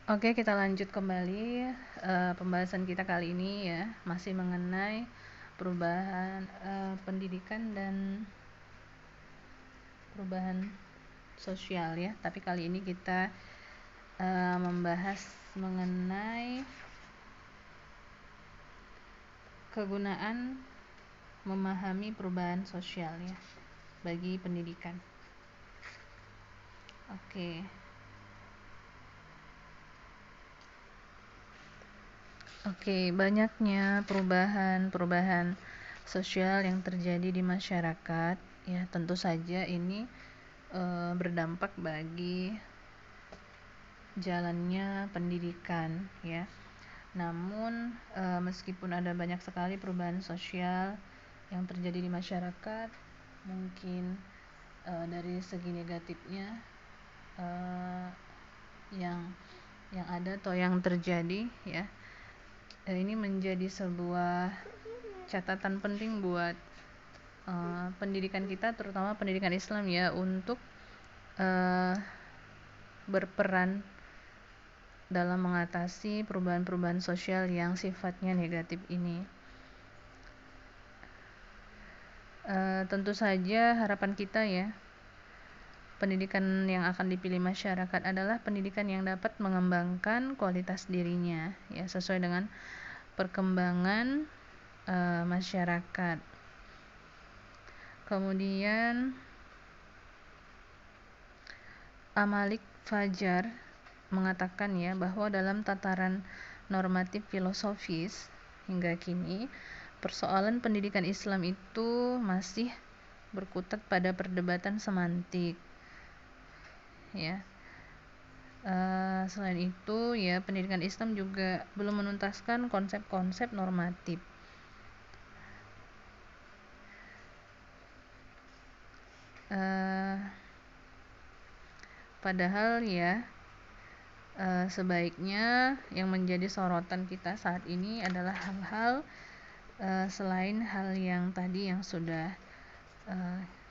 Oke, kita lanjut kembali pembahasan kita kali ini ya, masih mengenai perubahan pendidikan dan perubahan sosial ya. Tapi kali ini kita membahas mengenai kegunaan memahami perubahan sosial ya bagi pendidikan. Oke. Oke, banyaknya perubahan sosial yang terjadi di masyarakat ya, tentu saja ini berdampak bagi jalannya pendidikan ya. Namun meskipun ada banyak sekali perubahan sosial yang terjadi di masyarakat, mungkin dari segi negatifnya yang ada atau yang terjadi ya, ini menjadi sebuah catatan penting buat pendidikan kita, terutama pendidikan Islam ya, untuk berperan dalam mengatasi perubahan-perubahan sosial yang sifatnya negatif ini. Tentu saja harapan kita ya, pendidikan yang akan dipilih masyarakat adalah pendidikan yang dapat mengembangkan kualitas dirinya ya, sesuai dengan perkembangan masyarakat. Kemudian Amalik Fajar mengatakan ya, bahwa dalam tataran normatif filosofis hingga kini persoalan pendidikan Islam itu masih berkutat pada perdebatan semantik ya. Selain itu ya, pendidikan Islam juga belum menuntaskan konsep-konsep normatif. Padahal ya, sebaiknya yang menjadi sorotan kita saat ini adalah hal-hal selain hal yang tadi yang sudah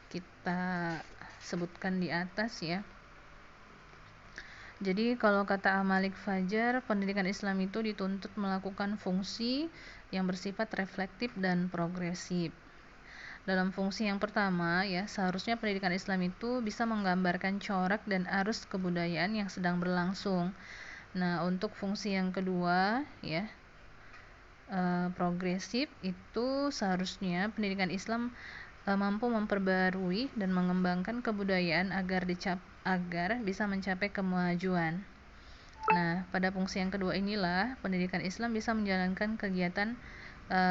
kita sebutkan di atas ya. Jadi kalau kata Amalik Fajar, pendidikan Islam itu dituntut melakukan fungsi yang bersifat reflektif dan progresif. Dalam fungsi yang pertama ya, seharusnya pendidikan Islam itu bisa menggambarkan corak dan arus kebudayaan yang sedang berlangsung. Nah, untuk fungsi yang kedua ya, progresif, itu seharusnya pendidikan Islam mampu memperbarui dan mengembangkan kebudayaan agar bisa mencapai kemajuan. Nah, pada fungsi yang kedua inilah pendidikan Islam bisa menjalankan kegiatan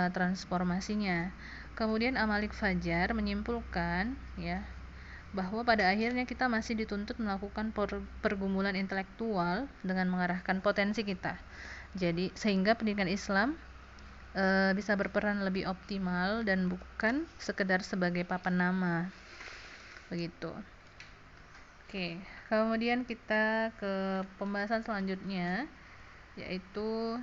transformasinya. Kemudian Amalik Fajar menyimpulkan ya, bahwa pada akhirnya kita masih dituntut melakukan pergumulan intelektual dengan mengarahkan potensi kita. Jadi sehingga pendidikan Islam bisa berperan lebih optimal dan bukan sekedar sebagai papan nama. Begitu. Oke, kemudian kita ke pembahasan selanjutnya, yaitu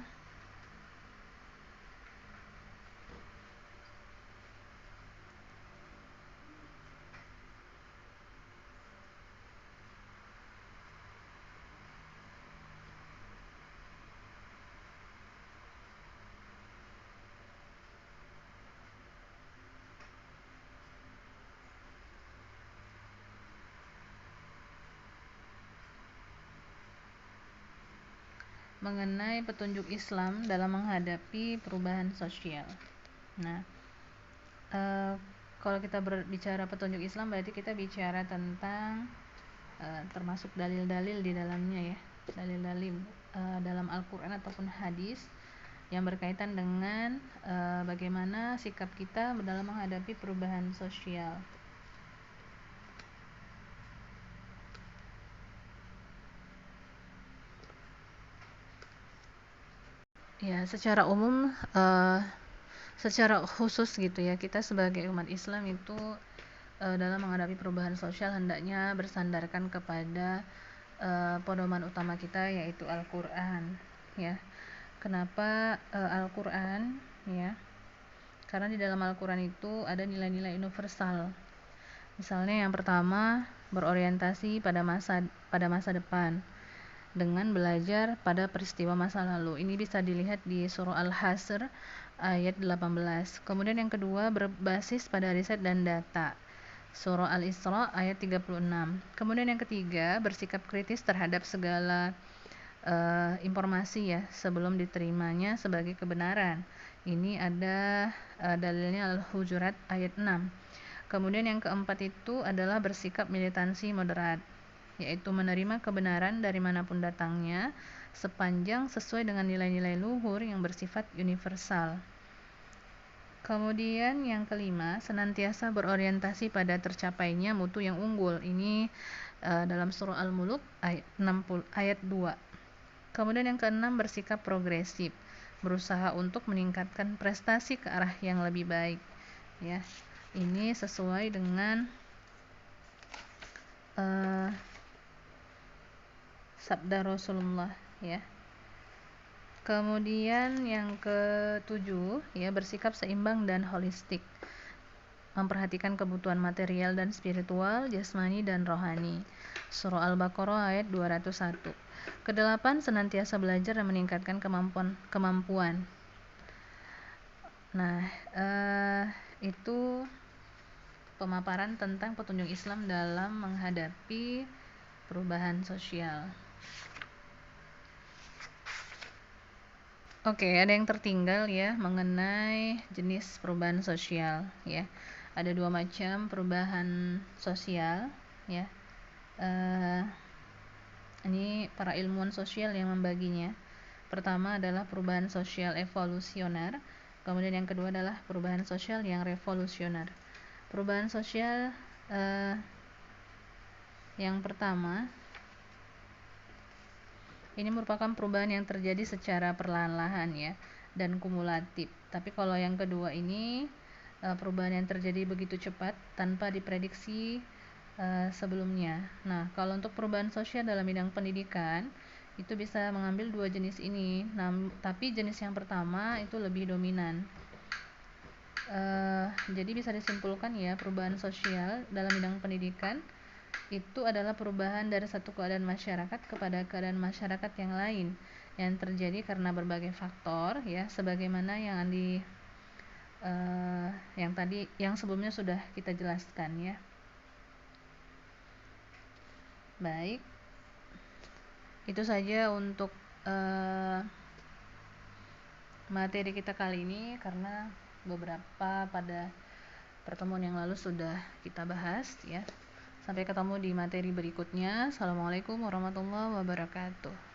mengenai petunjuk Islam dalam menghadapi perubahan sosial. Nah, kalau kita berbicara petunjuk Islam, berarti kita bicara tentang termasuk dalil-dalil di dalamnya ya, dalil-dalil dalam Al-Quran ataupun hadis yang berkaitan dengan bagaimana sikap kita dalam menghadapi perubahan sosial. Ya, secara umum, secara khusus gitu ya, kita sebagai umat Islam itu dalam menghadapi perubahan sosial hendaknya bersandarkan kepada pedoman utama kita, yaitu Al-Quran ya. Kenapa Al-Quran ya? Karena di dalam Al-Quran itu ada nilai-nilai universal. Misalnya yang pertama, berorientasi pada masa depan. dengan belajar pada peristiwa masa lalu. Ini bisa dilihat di surah Al-Hasr ayat 18. Kemudian yang kedua, berbasis pada riset dan data. Surah Al-Isra ayat 36. Kemudian yang ketiga, bersikap kritis terhadap segala informasi ya sebelum diterimanya sebagai kebenaran. Ini ada dalilnya Al-Hujurat ayat 6. Kemudian yang keempat itu adalah bersikap militansi moderat, yaitu menerima kebenaran dari manapun datangnya sepanjang sesuai dengan nilai-nilai luhur yang bersifat universal. Kemudian yang kelima, senantiasa berorientasi pada tercapainya mutu yang unggul. Ini dalam surah Al-Mulk ayat 2. Kemudian yang keenam, bersikap progresif, berusaha untuk meningkatkan prestasi ke arah yang lebih baik. Ya, ini sesuai dengan sabda Rasulullah. Ya. Kemudian yang ketujuh, ya, bersikap seimbang dan holistik, memperhatikan kebutuhan material dan spiritual, jasmani dan rohani. Surah Al-Baqarah ayat 201. Kedelapan, senantiasa belajar dan meningkatkan kemampuan. Nah, itu pemaparan tentang petunjuk Islam dalam menghadapi perubahan sosial. Oke, ada yang tertinggal ya mengenai jenis perubahan sosial ya. Ada dua macam perubahan sosial ya. Ini para ilmuwan sosial yang membaginya. Pertama adalah perubahan sosial evolusioner, kemudian yang kedua adalah perubahan sosial yang revolusioner. Perubahan sosial yang pertama ini merupakan perubahan yang terjadi secara perlahan-lahan ya dan kumulatif. Tapi kalau yang kedua ini perubahan yang terjadi begitu cepat tanpa diprediksi sebelumnya. Nah, kalau untuk perubahan sosial dalam bidang pendidikan itu bisa mengambil dua jenis ini. Tapi jenis yang pertama itu lebih dominan. Jadi bisa disimpulkan ya, perubahan sosial dalam bidang pendidikan itu adalah perubahan dari satu keadaan masyarakat kepada keadaan masyarakat yang lain yang terjadi karena berbagai faktor ya, sebagaimana yang sebelumnya sudah kita jelaskan ya. Baik, itu saja untuk materi kita kali ini, karena beberapa pada pertemuan yang lalu sudah kita bahas ya. Sampai ketemu di materi berikutnya. Assalamualaikum warahmatullahi wabarakatuh.